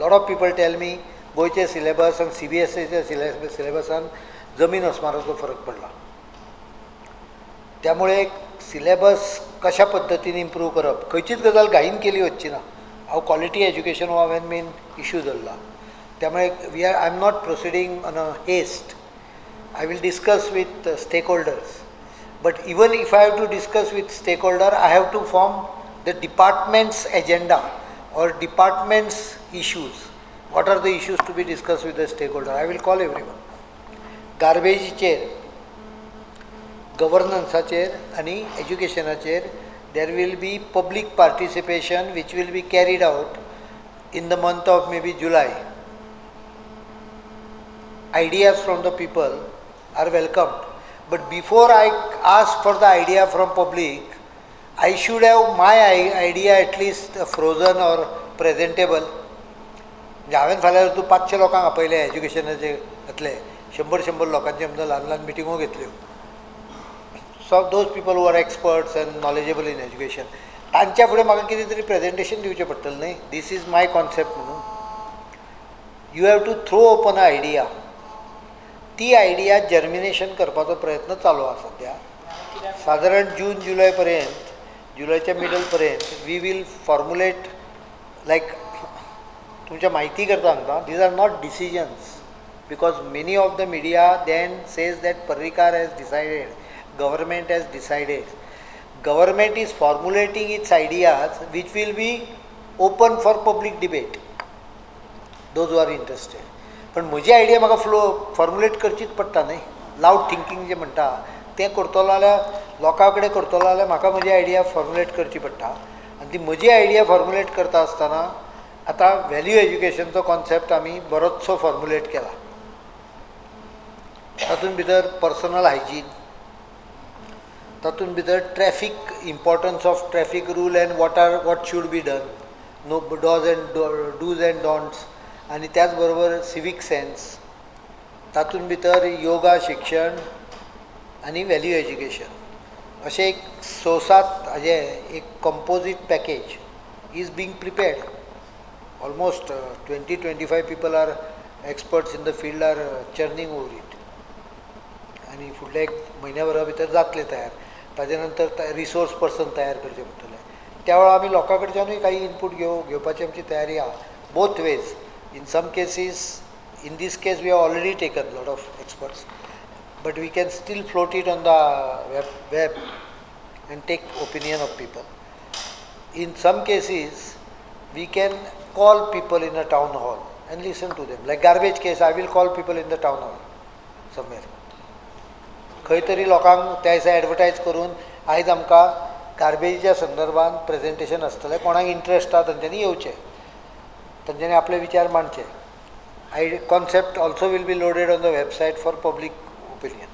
Lot of people tell me गोयचे syllabus आणि CBSEच्या सिलेबसान जमीन अस्मानाचो फरक पडला. त्यामुळे सिलेबस कशा पद्धतीने इम्प्रूव्ह करप, खंयचीच गजाल घाईन केली वचची ना. हांव क्वॉलिटी एज्युकेशन हो हांवें मेन इश्यू धरला. त्यामुळे I am not proceeding on a haste. I will discuss with stakeholders, but even if I have to discuss with stakeholder, I have to form the department's agenda or department's issues. What are the issues to be discussed with the stakeholder? I will call everyone. Garbage chair, governance chair, and education chair. There will be public participation which will be carried out in the month of maybe July. Ideas from the people are welcomed, but before I ask for the idea from public, I should have my idea at least frozen or presentable. म्हणजे हांवें फाल्यां तूं 500 लोकांक आपयले एज्युकेशनाचे घातले, 100 लोकांचे आमकां ल्हान मिटिंगो घेतल्यो. So those people who are experts and knowledgeable in education, तांच्या फुडें म्हाका कितें तरी प्रेजेंटेशन दिवचें पडटलें न्ही. दीस इज माय कॉन्सेप्ट म्हणून. You have to throw open a idea. ती आयडिया जर्मिनेशन करपाचो प्रयत्न चालू आसा सद्या. सादारण जून जुलय पर्यंत, जुलयच्या मिडल पर्यंत वी वील फॉर्मुलेट लायक तुमच्या म्हायती करता सांगता. These are not decisions, because many of the media then says that Parrikar has decided, government has decided. Government is formulating its ideas which will be open for public debate, those who are interested. पण म्हजी idea म्हाका formulate करचीच पडटा न्ही. Loud thinking जें म्हणटा तें करतलो जाल्यार, लोकां कडेन करतलो जाल्यार म्हाका म्हजी आयडिया फॉर्मुलेट करची पडटा. आनी ती म्हजी आयडिया फॉर्मुलेट करता आसतना आतां व्हॅल्यू एज्युकेशनचो कॉन्सेप्ट आमी बरोचसो फॉर्मुलेट केला. तातूंत भितर पर्सनल हायजीन, तातूंत भितर traffic, importance of traffic rule and what should be done, no dos and don'ts, आनी त्याच बरोबर सिवीक सेन्स. तातूंत भितर योगा शिक्षण आनी व्हॅल्यू एज्युकेशन अशें एक 6-7 हाजे एक composite package is being prepared. Almost 20-25 people are experts in the field are churning over it. आनी फुडल्या एक म्हयन्याभरा भितर जातले तयार. ताजे नंतर रिसोर्स पर्सन तयार करचे पडटले. त्या वेळा आमी लोकां कडच्यानूय काही इनपूट घेवपाची आमची तयारी आहा, both ways. In some cases, in this case we have already taken a lot of experts, but we can still float it on the web and take opinion of people. In some cases, we can call people in a town hall and listen to them. Like garbage case, I will call people in the town hall somewhere. खंय तरी लोकांक त्या दिसा advertise करून आयज आमकां गार्बेजीच्या संदर्भात presentation आसतलें, कोणाक इंट्रस्ट आसा तांच्यांनी येवचें, तांच्यांनी आपले विचार मांडचे. Concept also will be loaded on the website for public opinion.